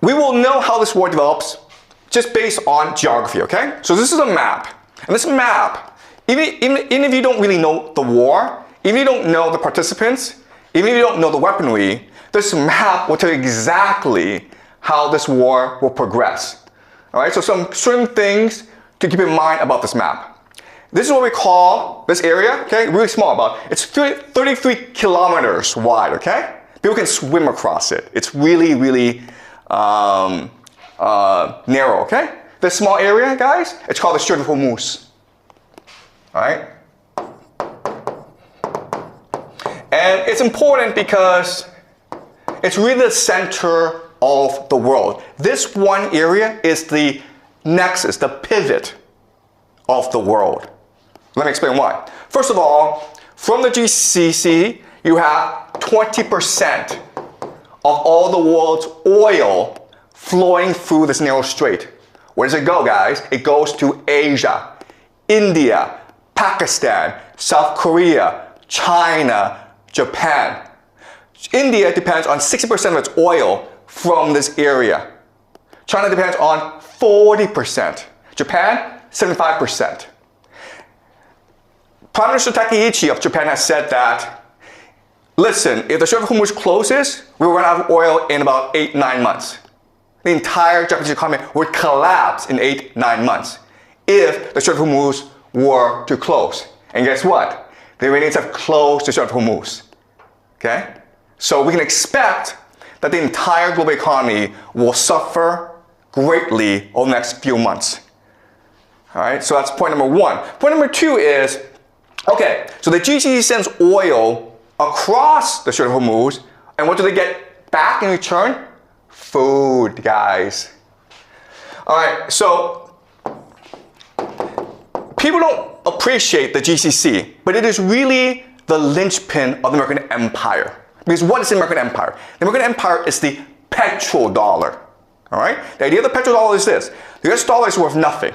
we will know how this war develops just based on geography, okay? So this is a map. And this map, even if you don't really know the war, even if you don't know the participants, even if you don't know the weaponry, this map will tell you exactly how this war will progress. All right, so some certain things to keep in mind about this map. This is what we call this area, okay? Really small, it's 33 kilometers wide, okay? People can swim across it. It's really, really narrow, okay? This small area, guys, it's called the Strait of Hormuz. All right? And it's important because it's really the center of the world. This one area is the nexus, the pivot of the world. Let me explain why. First of all, from the GCC, you have 20% of all the world's oil flowing through this narrow strait. Where does it go, guys? It goes to Asia, India, Pakistan, South Korea, China, Japan. India depends on 60% of its oil from this area. China depends on 40%. Japan, 75%. Prime Minister Takeichi of Japan has said that, listen, if the Strait of Hormuz closes, we will run out of oil in about 8-9 months. The entire Japanese economy would collapse in 8-9 months if the Strait of Hormuz were to close. And guess what? The Iranians have closed the Strait of Hormuz. Okay? So we can expect that the entire global economy will suffer greatly over the next few months. All right, so that's point number one. Point number two is, okay, so the GCC sends oil across the Strait of Hormuz, and what do they get back in return? Food, guys. All right, so people don't appreciate the GCC, but it is really the linchpin of the American empire. Because what is the American empire? The American empire is the petrodollar. All right? The idea of the petrodollar is this. The US dollar is worth nothing.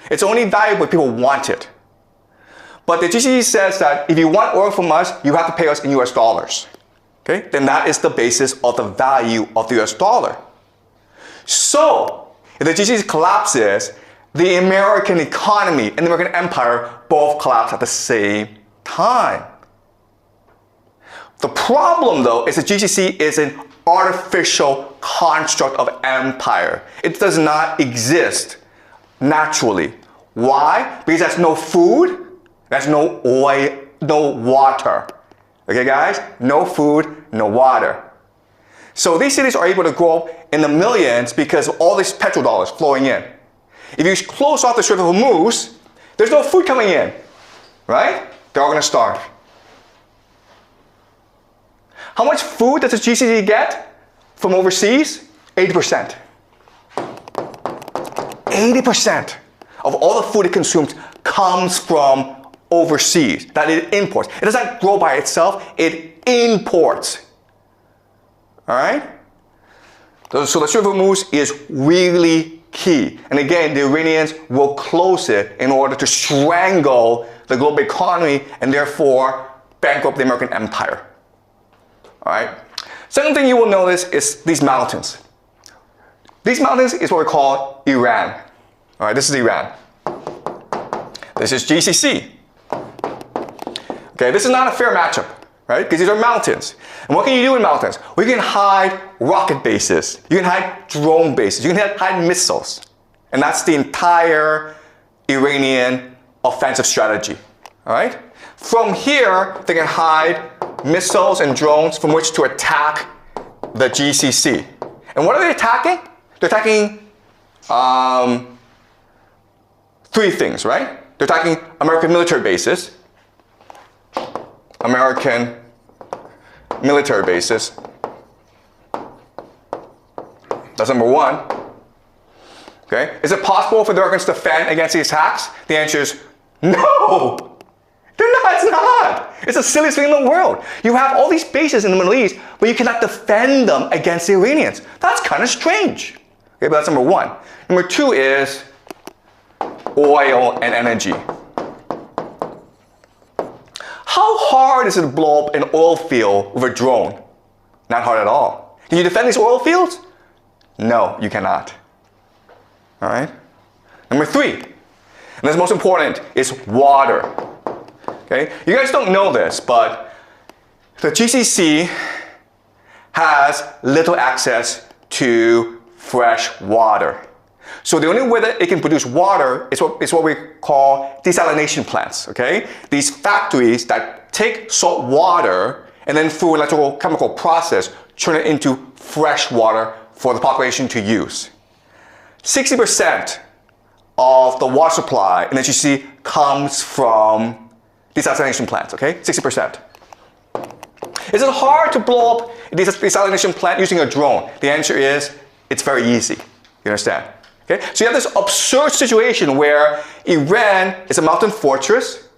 It's only valuable if people want it. But the GCC says that if you want oil from us, you have to pay us in US dollars. Okay? Then that is the basis of the value of the US dollar. So, if the GCC collapses, the American economy and the American empire both collapse at the same time. The problem, though, is that GCC is an artificial construct of empire. It does not exist naturally. Why? Because there's no food, there's no oil, no water. Okay, guys? No food, no water. So these cities are able to grow in the millions because of all these petrodollars flowing in. If you close off the Strait of Hormuz, there's no food coming in, right? They're all going to starve. How much food does the GCC get from overseas? 80%. 80% of all the food it consumes comes from overseas, that it imports. It does not grow by itself, it imports. All right? So the Strait of Hormuz is really key. And again, the Iranians will close it in order to strangle the global economy and therefore bankrupt the American empire. All right. Second thing you will notice is these mountains. These mountains is what we call Iran. All right, this is Iran. This is GCC. Okay, this is not a fair matchup, right? Because these are mountains. And what can you do in mountains? Well, you can hide rocket bases. You can hide drone bases. You can hide missiles. And that's the entire Iranian offensive strategy. All right? From here, they can hide missiles and drones from which to attack the GCC. And what are they attacking? They're attacking three things, right? They're attacking American military bases. American military bases. That's number one. Okay? Is it possible for the Americans to defend against these attacks? The answer is no! It's not. It's the silliest thing in the world. You have all these bases in the Middle East, but you cannot defend them against the Iranians. That's kind of strange. Okay, but that's number one. Number two is oil and energy. How hard is it to blow up an oil field with a drone? Not hard at all. Can you defend these oil fields? No, you cannot. All right? Number 3, and this is most important, is water. Okay? You guys don't know this, but the GCC has little access to fresh water. So the only way that it can produce water is what we call desalination plants, okay? These factories that take salt water and then through an electrochemical process turn it into fresh water for the population to use. 60% of the water supply in the GCC comes from desalination plants, okay? 60%. Is it hard to blow up a desalination plant using a drone? The answer is, it's very easy. You understand? Okay? So you have this absurd situation where Iran is a mountain fortress,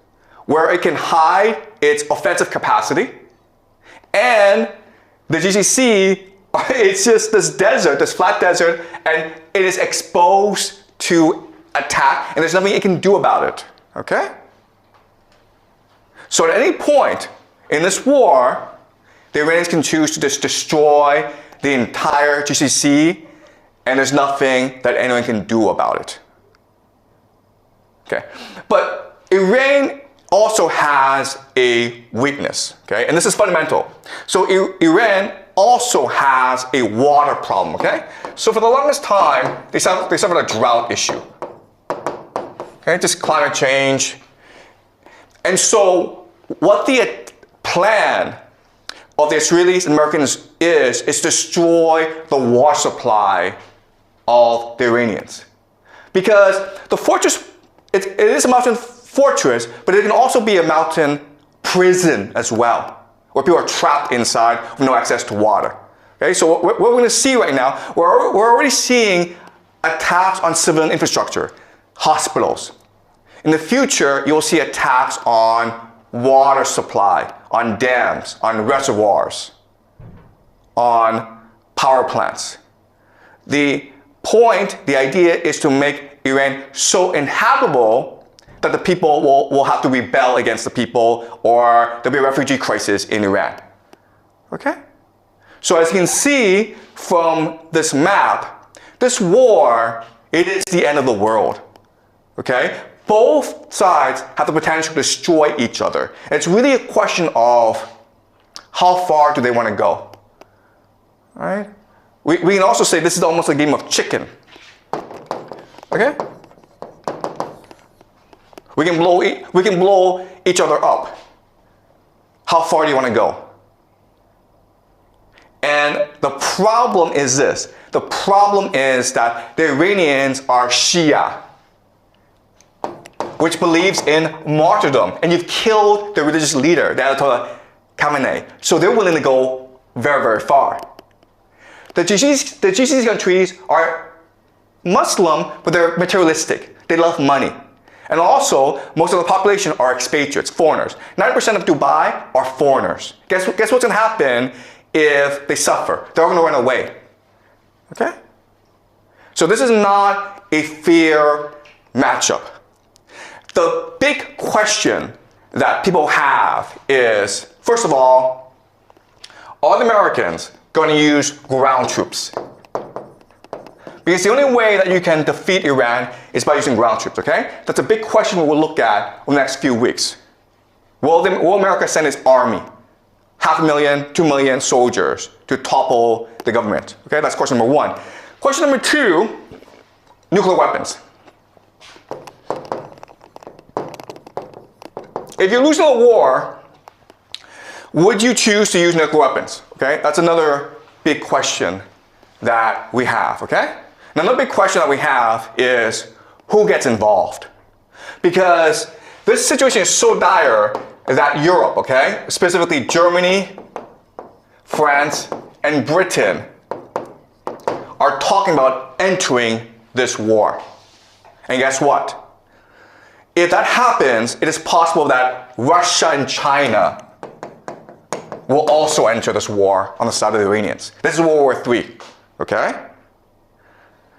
where it can hide its offensive capacity, and the GCC, it's just this desert, this flat desert, and it is exposed to attack, and there's nothing it can do about it. Okay? So at any point in this war, the Iranians can choose to just destroy the entire GCC, and there's nothing that anyone can do about it. Okay? But Iran also has a weakness, okay? And this is fundamental. So Iran also has a water problem, okay? So for the longest time, they suffered a drought issue. Okay, just climate change. And so what the plan of the Israelis and Americans is destroy the water supply of the Iranians. Because the fortress, it is a mountain fortress, but it can also be a mountain prison as well, where people are trapped inside with no access to water. Okay, so what we're going to see right now, we're already seeing attacks on civilian infrastructure, hospitals. In the future, you'll see attacks on water supply, on dams, on reservoirs, on power plants. The idea is to make Iran so inhabitable that the people will have to rebel against the people, or there'll be a refugee crisis in Iran. Okay? So as you can see from this map, this war, it is the end of the world. Okay? Both sides have the potential to destroy each other. It's really a question of how far do they want to go. All right? We can also say this is almost a game of chicken. Okay? We can blow each other up. How far do you want to go? And the problem is this. The problem is that the Iranians are Shia, which believes in martyrdom. And you've killed the religious leader, the Ayatollah Khamenei. So they're willing to go very, very far. The GCC countries are Muslim, but they're materialistic. They love money. And also, most of the population are expatriates, foreigners. 90% of Dubai are foreigners. Guess what's going to happen if they suffer? They're all going to run away. Okay? So this is not a fair matchup. The big question that people have is, first of all, are the Americans going to use ground troops? Because the only way that you can defeat Iran is by using ground troops, okay? That's a big question we'll look at over the next few weeks. Will America send its army, 500,000, 2 million soldiers, to topple the government? Okay, that's question number 1. Question number 2, nuclear weapons. If you're losing a war, would you choose to use nuclear weapons? Okay, that's another big question that we have, okay? Another big question that we have is who gets involved? Because this situation is so dire that Europe, okay, specifically Germany, France, and Britain are talking about entering this war. And guess what? If that happens, it is possible that Russia and China will also enter this war on the side of the Iranians. This is World War III, okay?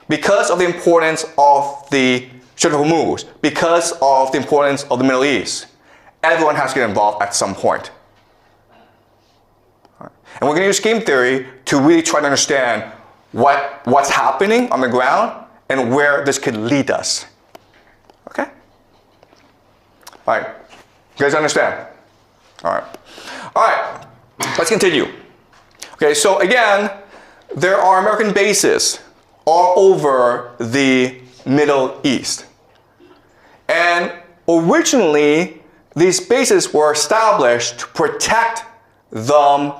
Because of the importance of the Strait of Hormuz, because of the importance of the Middle East, everyone has to get involved at some point. And we're going to use game theory to really try to understand what's happening on the ground and where this could lead us. Okay? All right. You guys understand? All right. All right. Let's continue. Okay, so again, there are American bases all over the Middle East. And originally, these bases were established to protect them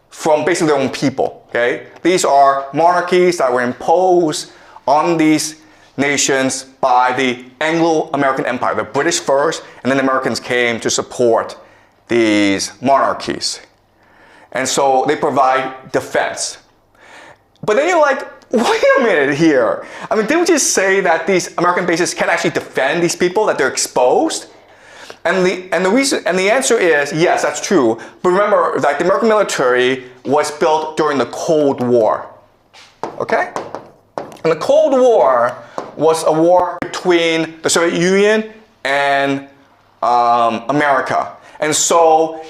from basically their own people. Okay? These are monarchies that were imposed on these nations by the Anglo-American Empire, the British first, and then the Americans came to support these monarchies. And so they provide defense. But then you're like, wait a minute here. I mean, didn't we just say that these American bases can't actually defend these people, that they're exposed? And the answer is, yes, that's true. But remember that the American military was built during the Cold War. Okay? And the Cold War was a war between the Soviet Union and America. And so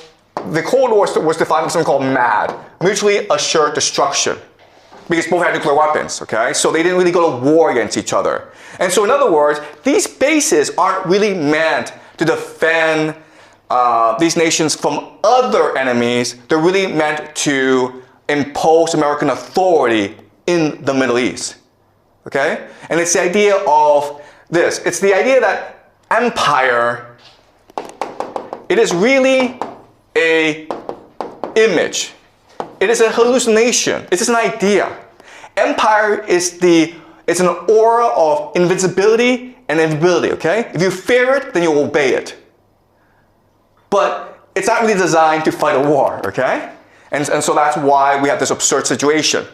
the Cold War was defined as something called MAD, mutually assured destruction, because both had nuclear weapons, okay? So they didn't really go to war against each other. And so in other words, these bases aren't really meant to defend these nations from other enemies. They're really meant to impose American authority in the Middle East, okay? And it's the idea of this. It's the idea that empire, it is really a image. It is a hallucination. It's just an idea. Empire is it's an aura of invincibility and invisibility, okay? If you fear it, then you obey it. But it's not really designed to fight a war, okay? And so that's why we have this absurd situation.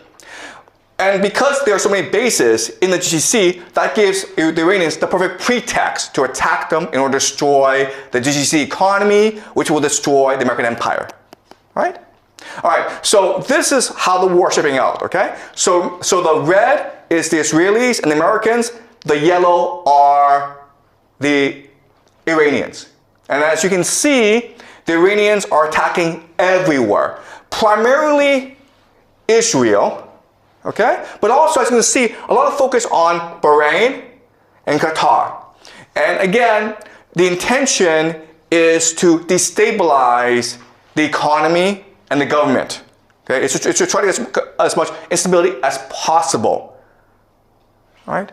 And because there are so many bases in the GCC, that gives the Iranians the perfect pretext to attack them in order to destroy the GCC economy, which will destroy the American empire. Right? All right, so this is how the war is shaping out, okay? So the red is the Israelis and the Americans. The yellow are the Iranians. And as you can see, the Iranians are attacking everywhere. Primarily Israel, okay? But also, as you can see, a lot of focus on Bahrain and Qatar. And again, the intention is to destabilize the economy and the government. Okay? It's to try to get as much instability as possible. All right?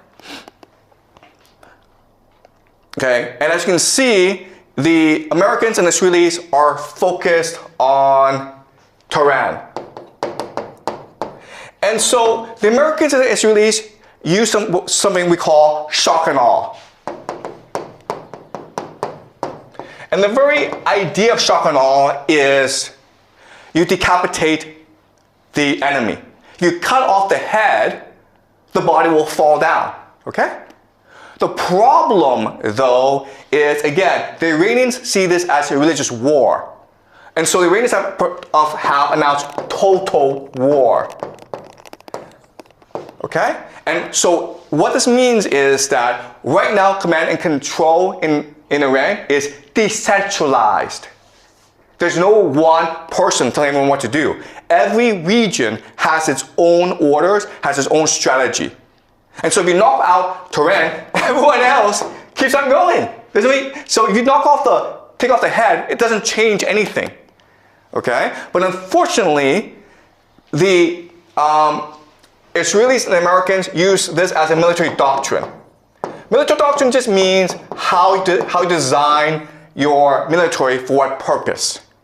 Okay, and as you can see, the Americans and Israelis are focused on Tehran. And so the Americans and the Israelis use something we call shock and awe. And the very idea of shock and awe is you decapitate the enemy. You cut off the head, the body will fall down. Okay? The problem, though, is, again, the Iranians see this as a religious war. And so the Iranians have announced total war. Okay? And so what this means is that right now, command and control in Iran is decentralized. There's no one person telling everyone what to do. Every region has its own orders, has its own strategy. And so if you knock out Tehran, everyone else keeps on going. So if you take off the head, it doesn't change anything. Okay? But unfortunately, the Israelis and the Americans use this as a military doctrine. Military doctrine just means how you design your military for what purpose.